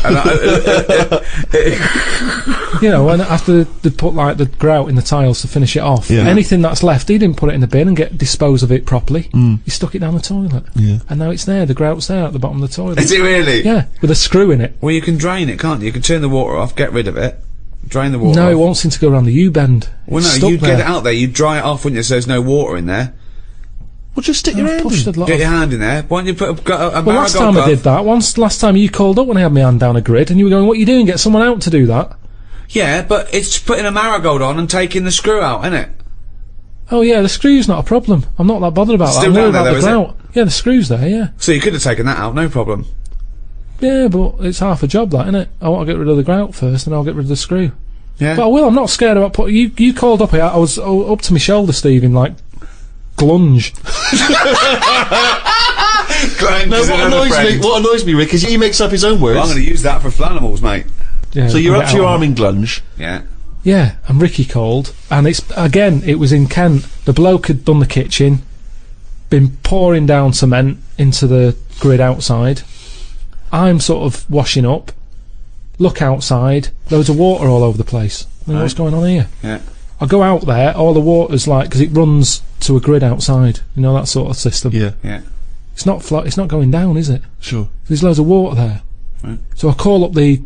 You know, when after they put, like, the grout in the tiles to finish it off, Yeah. anything that's left, he didn't put it in the bin and dispose of it properly. He stuck it down the toilet. Yeah. And now it's there, the grout's there at the bottom of the toilet. Is it really? Yeah, with a screw in it. Well, you can drain it, can't you? You can turn the water off, get rid of it, drain the water No, off. it won't seem to go around the U-bend. Well, It's no, stuck you'd there. get it out there, you'd dry it off, wouldn't you, so there's no water in there. Well, just stick your I've hand pushed in. a lot Get of- your hand in there. Why don't you put a Well, last marigold time I glove? did that, last time you called up when I had my hand down a grid, and you were going, what are you doing? Get someone out to do that. Yeah, but it's putting a marigold on and taking the screw out, isn't it? Oh yeah, the screw's not a problem. I'm not that bothered about that. Still I'm worried down there, about the though, is grout. Yeah, the screw's there, yeah. So you could have taken that out, no problem. Yeah, but it's half a job, that, innit? I want to get rid of the grout first, and I'll get rid of the screw. Yeah. But I will, I'm not scared about putting... You called up here, I was up to my shoulder, Stephen, like... Glunge. No, what annoys me, Rick, is he makes up his own words. Well, I'm going to use that for flanimals, mate. Yeah, So you're I'll up get to your out arm of it. in glunge. Yeah. Yeah, and Ricky called, and it was in Kent. The bloke had done the kitchen, been pouring down cement into the grid outside. I'm sort of washing up, look outside, loads of water all over the place. I mean, what's going on here? Yeah. I go out there, all the water's like, because it runs to a grid outside, you know, that sort of system. Yeah, Yeah. It's not going down, is it? sure. There's loads of water there. Right. So I call up the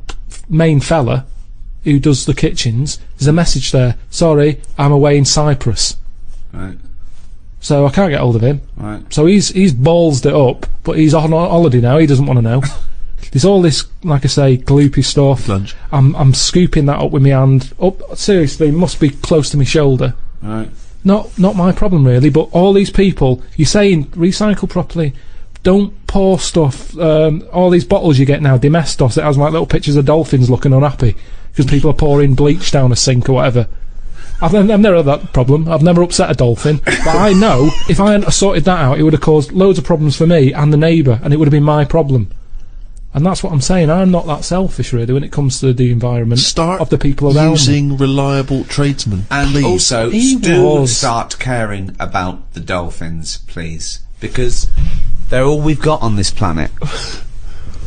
main fella who does the kitchens. There's a message there. Sorry, I'm away in Cyprus. Right. So I can't get hold of him. Right. So he's ballsed it up, but he's on holiday now. He doesn't want to know. There's all this, like I say, gloopy stuff. Glunge. I'm scooping that up with my hand. Up, seriously, it must be close to my shoulder. Right. Not my problem really, but all these people, you're saying recycle properly, don't pour stuff, all these bottles you get now, Domestos, it has like little pictures of dolphins looking unhappy, because people are pouring bleach down a sink or whatever. I've never had that problem, I've never upset a dolphin, but I know, if I hadn't sorted that out, it would have caused loads of problems for me and the neighbour, and it would have been my problem. And that's what I'm saying, I'm not that selfish really when it comes to the environment Start of the people around me. using reliable tradesmen, And please. also, He do was. start caring about the dolphins, please. Because they're all we've got on this planet.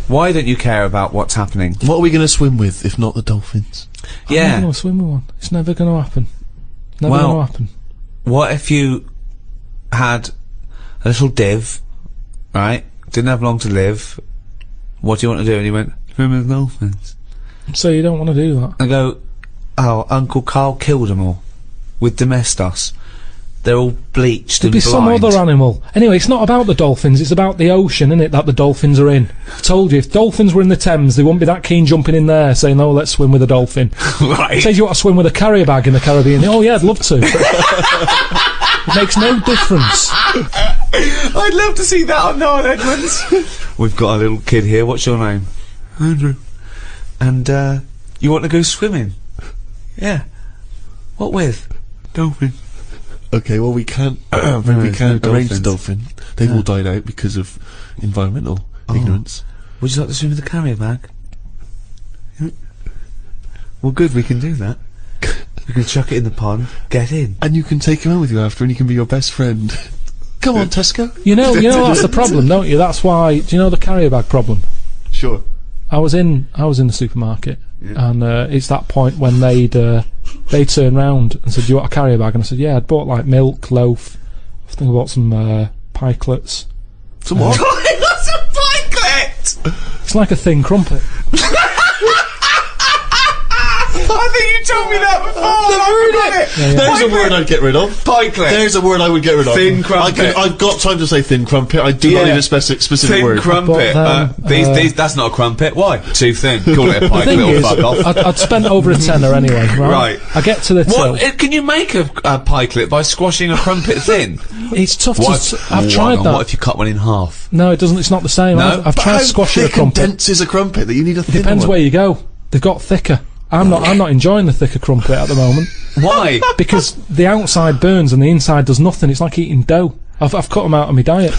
Why don't you care about what's happening? What are we going to swim with if not the dolphins? I'm not going to swim with one. It's never going to happen. Never Well- going to happen. What if you had a little div, right? Didn't have long to live. What do you want to do? And he went, swim with dolphins. So you don't want to do that. I go, oh, Uncle Karl killed them all. With Domestos. They're all bleached There'd and be some blind. other animal. Anyway, it's not about the dolphins, it's about the ocean, isn't it, that the dolphins are in. I told you, if dolphins were in the Thames, they wouldn't be that keen jumping in there saying, oh, let's swim with a dolphin. Right. Says you want to swim with a carrier bag in the Caribbean. Oh, yeah, I'd love to. It makes no difference. I'd love to see that on Noel Edmonds. We've got a little kid here. What's your name? Andrew. And, you want to go swimming? Yeah. What with? Dolphin. Okay, well we can't we there's can't no arrange the dolphins. dolphin. They've all died out because of environmental ignorance. Would you like to swim with a carrier bag? Well, good, we can do that. We can chuck it in the pond, get in. And you can take him home with you after and he can be your best friend. Come on, Tesco. You know that's the problem, don't you? That's why, do you know the carrier bag problem? Sure. I was in the supermarket, and it's that point when they turned round and said, "Do you want a carrier bag?" And I said, "Yeah." I'd bought like milk, loaf. I think I bought some pikelets, Some what? What's a pikelet? It's like a thin crumpet. I think you told me that before. There's a word I'd get rid of. Pikelet. There's a word I would get rid of. Thin crumpet. I've got time to say thin crumpet. I do not need a specific thin word. Crumpet. That's not a crumpet. Why? Too thin. Call it a The thing pikelet or is, fuck off. I'd spent over a tenner anyway, right? Right. I get to the till. What? Can you make a pikelet by squashing a crumpet thin? It's tough What? to... I've tried that. What if you cut one in half? No, it doesn't. It's not the same. No? I've tried squashing a Thick and crumpet. dense is a crumpet that you need a thin Depends one. where you go. They've got thicker. I'm not enjoying the thicker crumpet at the moment Why? because the outside burns and the inside does nothing. It's like eating dough. I've cut them out of my diet.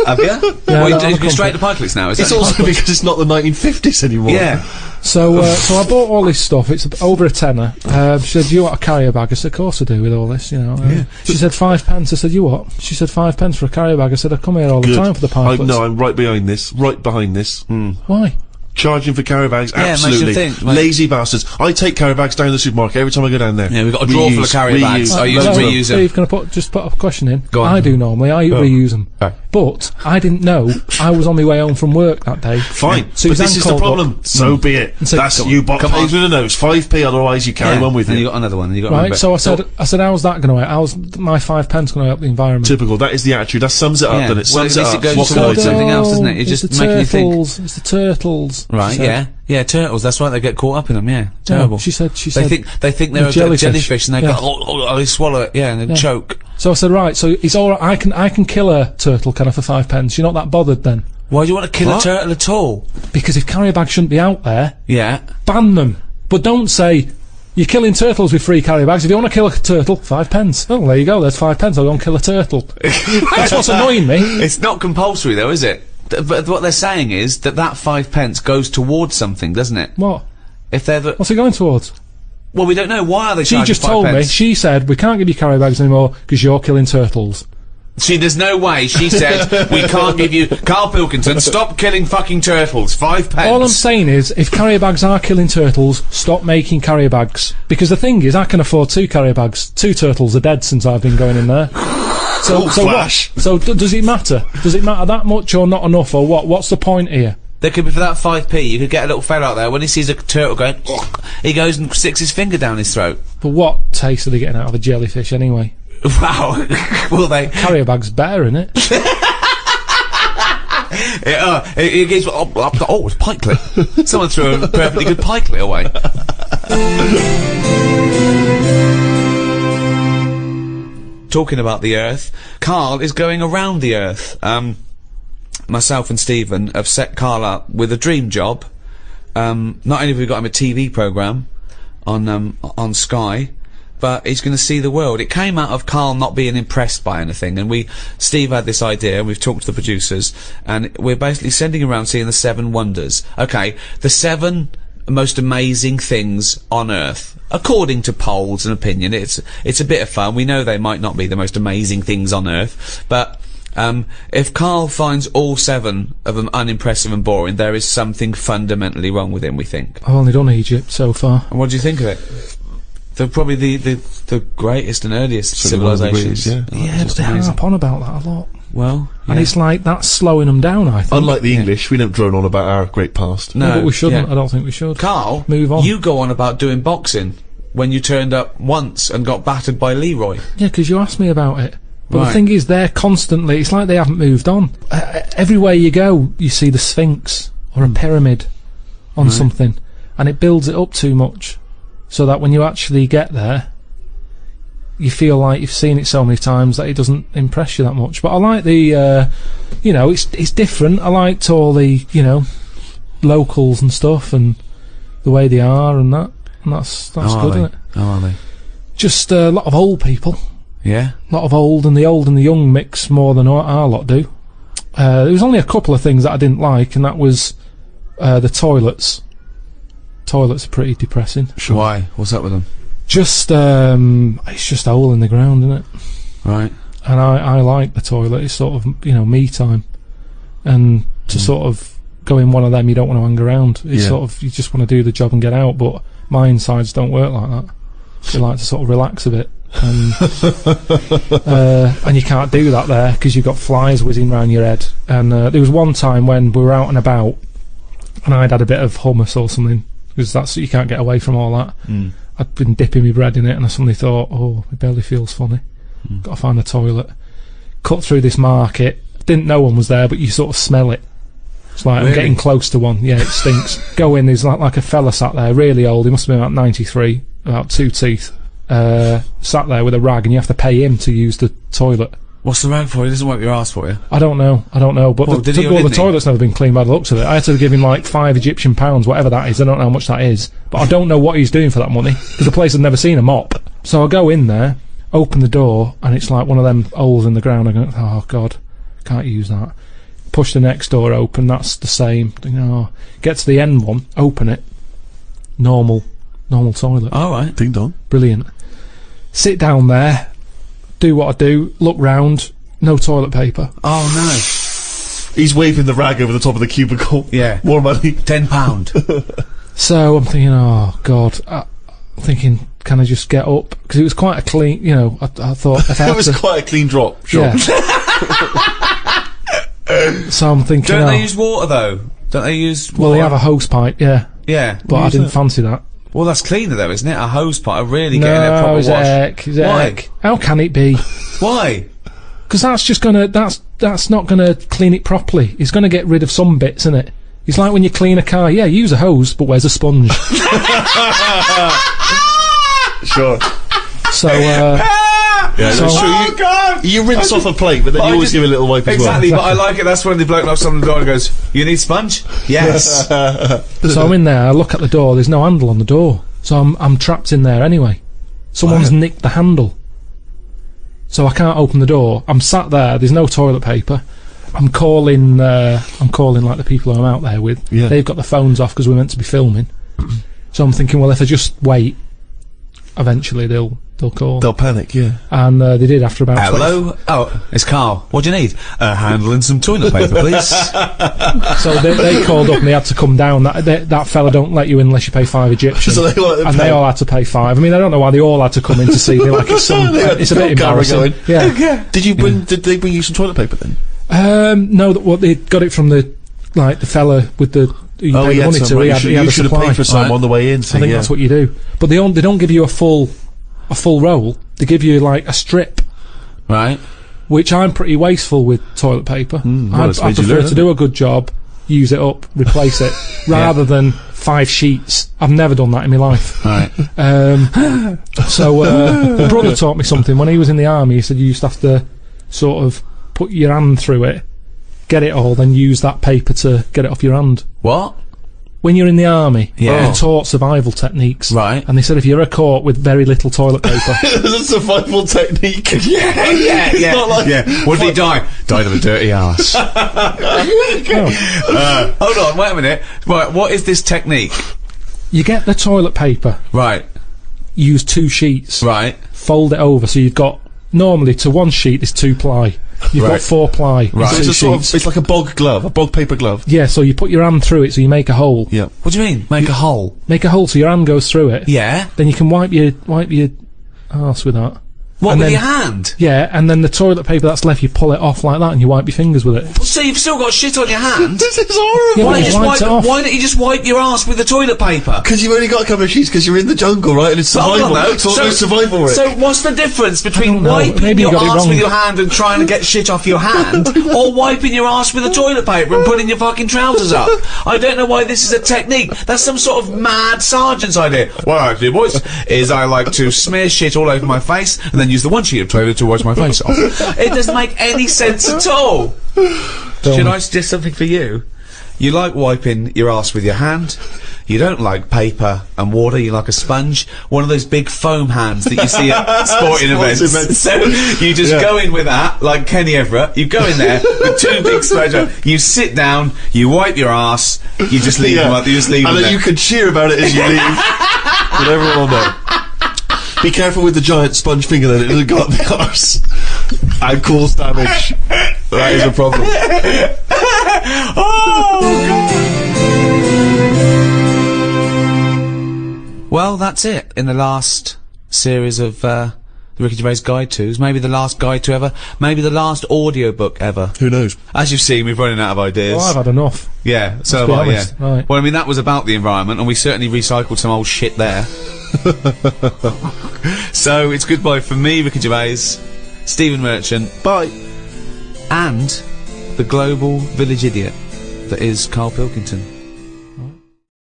Have you? Yeah, Well, no, you go straight to pikelets now. Is It's that also because it's not the 1950s anymore. yeah. So I bought all this stuff. It's over a tenner. She said, "Do you want a carrier bag?" I said, "Of course I do." With all this, you know. She said 5 pence. I said, "You what?" She said 5 pence for a carrier bag. I said, "I come here all the Good. time for the pikelets." No, I'm right behind this. Right behind this. Why? Charging for carrier bags, Yeah, it makes you absolutely. think, like- Lazy bastards. I take carrier bags down to the supermarket every time I go down there. Yeah, we've got a drawer full of carrier bags. I use Hello, and reuse them. Steve, can I just put a question in? Go on. I do normally. I reuse them. Right. But I didn't know I was on my way home from work that day. Fine, but Suzanne this is the called problem. up. So be it. And said, That's "Come you bought come pays on." with a nose. 5p, otherwise you carry one with and you. you got another one. And you got Right, so I said, how's that going to help? How's my 5 pence going to help the environment? Typical. That is the attitude. That sums it up. Yeah. Then it Well, at sums it least up. it goes What can I towards do? something else, doesn't it? You're It's just the making you think. turtles. It's the turtles. Right? she said. Yeah. Turtles. That's right. They get caught up in them. Yeah. Terrible. She said. They think they're a jellyfish, and they go, they swallow it. Yeah, and they choke. So I said, right. So it's all right. I can kill a turtle, can I, for 5 pence? You're not that bothered then? Why do you want to kill What? a turtle at all? Because if carrier bags shouldn't be out there, Yeah. ban them. But don't say you're killing turtles with free carrier bags. If you want to kill a turtle, 5 pence. Oh, there you go. There's 5 pence. I'll go and kill a turtle. That's what's annoying me. It's not compulsory though, is it? But what they're saying is that 5 pence goes towards something, doesn't it? What? If they're the What's it going towards? well, we don't know. Why are they? She charging just 5 told me. pence? She said we can't give you carrier bags anymore because you're killing turtles. See, there's no way. She said we can't give you Karl Pilkington. Stop killing fucking turtles. 5 pence. All I'm saying is, if carrier bags are killing turtles, stop making carrier bags. Because the thing is, I can afford 2 carrier bags. 2 turtles are dead since I've been going in there. So what? flash. So does it matter? Does it matter that much or not enough, or what? What's the point here? There could be for that 5p. You could get a little fella out there when he sees a turtle going. He goes and sticks his finger down his throat. But what taste are they getting out of a jellyfish anyway? Wow. Will they? Carrier bag's better, innit? It gives. Oh, it's pikelet. Someone threw a perfectly good pikelet away. Talking about the Earth, Karl is going around the Earth. Myself and Stephen have set Karl up with a dream job. Not only have we got him a TV programme on Sky, but he's going to see the world. It came out of Karl not being impressed by anything, and Steve had this idea, and we've talked to the producers, and we're basically sending around seeing the 7 wonders. Okay, the 7 most amazing things on Earth, according to polls and opinion. It's a bit of fun. We know they might not be the most amazing things on Earth, but if Karl finds all 7 of them unimpressive and boring, there is something fundamentally wrong with him, we think. I've only done Egypt so far. And what do you think of it? They're probably the greatest and earliest civilizations. Yeah. Yeah, but they harp on about that a lot. Well, And it's like, that's slowing them down, I think. Unlike the English, we don't drone on about our great past. No, but we shouldn't. yeah. I don't think we should. Karl, Move on. you go on about doing boxing when you turned up once and got battered by Leroy. Yeah, because you asked me about it. But Right. the thing is, they're constantly, it's like they haven't moved on. Everywhere you go, you see the Sphinx or a pyramid on something, and it builds it up too much, so that when you actually get there, you feel like you've seen it so many times that it doesn't impress you that much. But I like the, you know, it's different. I liked all the, you know, locals and stuff, and the way they are, and that's good, isn't it? How are they? Just a lot of old people. Yeah? A lot of old and the young mix more than our lot do. There was only a couple of things that I didn't like, and that was the toilets. Toilets are pretty depressing. Why? What's up with them? Just it's just a hole in the ground, isn't it? Right. And I like the toilet. It's sort of, you know, me time, and to sort of go in one of them, you don't want to hang around. It's Yeah. sort of, you just want to do the job and get out. But my insides don't work like that. You like to sort of relax a bit. and you can't do that there because you've got flies whizzing around your head. And there was one time when we were out and about, and I'd had a bit of hummus or something, because you can't get away from all that. I'd been dipping my bread in it, and I suddenly thought, oh, my belly feels funny. Got to find a toilet. Cut through this market. Didn't know one was there, but you sort of smell it. It's like, really? I'm getting close to one. Yeah, it stinks. Go in, there's like a fella sat there, really old. He must have been about 93, about 2 teeth. Sat there with a rag, and you have to pay him to use the toilet. What's the rag for? He doesn't wipe your ass for you. I don't know. But Well, the toilet's never been cleaned by the looks of it. I had to give him like £5 Egyptian, whatever that is. I don't know how much that is, but I don't know what he's doing for that money because the place had never seen a mop. So I go in there, open the door, and it's like one of them holes in the ground. I go, oh god, can't use that. Push the next door open. That's the same. Get to the end one, open it. Normal toilet. All right. Ding dong. Brilliant. Sit down there, do what I do, look round, no toilet paper. Oh no. He's waving the rag over the top of the cubicle. Yeah. More money. £10. So I'm thinking, oh god. I'm thinking, can I just get up? Because it was quite a clean, I thought if I It had was to, quite a clean drop. Sure. yeah. So I'm thinking, Don't they use water though? Don't they use water? well, they have a hose pipe, yeah, Yeah. but I use didn't that. fancy that. Well, that's cleaner though, isn't it? A hose pipe. Really getting a proper it's wash. heck. Why? How can it be? Why? Because that's not gonna clean it properly. It's gonna get rid of some bits, isn't it? It's like when you clean a car. Yeah, use a hose, but where's a sponge? Sure. So, Yeah, So- that's true. Oh God! You rinse off a plate, but then you always give it a little wipe as well. Exactly, but I like it. That's when the bloke knocks on the door and goes, "You need sponge?" Yes. so I'm in there. I look at the door. There's no handle on the door, so I'm trapped in there anyway. Someone's Right. nicked the handle, so I can't open the door. I'm sat there. There's no toilet paper. I'm calling like the people who I'm out there with. Yeah. They've got the phones off because we're meant to be filming. So I'm thinking, well, if I just wait, eventually they'll call. They'll panic, yeah. And they did after about 20. Hello. Oh, it's Carl. What do you need? A handle and some toilet paper, please. So they called up and they had to come down. That fella don't let you in unless you pay 5 Egyptian. So they wanted to and pay. they all had to pay 5. I mean, I don't know why they all had to come in to see me. Like it's a bit embarrassing. Yeah. Did they bring you some toilet paper then? No, they got it from the fella with the who you pay the money to. right. He had You a should have supply. paid for some Right. on the way in. So I think yeah. that's what you do. But they don't give you a full roll. They give you like a strip, Right. which I'm pretty wasteful with toilet paper. well, it's I made you prefer learn, to do a good job, use it up, replace it, rather than 5 sheets. I've never done that in my life. Right. So my brother taught me something. When he was in the army, he said you used to have to sort of put your hand through it, get it all, then use that paper to get it off your hand. What? When you're in the army, Yeah. you're taught survival techniques. Right. And they said if you're caught with very little toilet paper, It's a survival technique. Yeah. not like- yeah. What did he die? Died of a dirty arse. Hold on. Wait a minute. Right. What is this technique? you get the toilet paper, Right. use 2 sheets, Right. fold it over, so you've got, normally to one sheet is 2 ply. You've got Right. 4 ply. Right. So Two it's a sort sheets. of, it's like a bog glove, a bog paper glove. Yeah, so you put your hand through it, so you make a hole. Yeah. What do you mean? Make a hole? Make a hole so your hand goes through it. Yeah. Then you can wipe your arse with that. What, And with then- your hand? Yeah, and then the toilet paper that's left, you pull it off like that, and you wipe your fingers with it. So you've still got shit on your hand? This is horrible. Yeah, Why, but just you wiped it off. why don't you just wipe your ass with the toilet paper? Because you've only got a couple of sheets because you're in the jungle, right? And it's Hold survival. on, though. It's almost survival, Rick. So what's the difference between don't know. wiping Maybe you your got it ass wrong. with your hand and trying to get shit off your hand, or wiping your ass with the toilet paper and putting your fucking trousers up? I don't know why this is a technique. That's some sort of mad sergeant's idea. What I do, boys, is I like to smear shit all over my face and then use the one sheet of toilet to wash my face off. It doesn't make any sense at all. Should I suggest something for you? You like wiping your ass with your hand. You don't like paper and water. You like a sponge. One of those big foam hands that you see at sporting Sports events. events. So you just Yeah. go in with that, like Kenny Everett. You go in there with 2 big sponges. You sit down. You wipe your ass. You just leave them up. You just leave and them then there. you can cheer about it as you leave. But everyone will know. Be careful with the giant sponge finger then, it doesn't go up the arse. And cause damage. That is a problem. Well, that's it. In the last series of The Ricky Gervais Guide To's. Maybe the last guide to ever. Maybe the last audiobook ever. Who knows? As you've seen, we're running out of ideas. Well, I've had enough. Yeah, so be have I, yeah. honest, right. Well, I mean, that was about the environment, and we certainly recycled some old shit there. So, it's goodbye from me, Ricky Gervais, Stephen Merchant, Bye. and the global village idiot that is Karl Pilkington.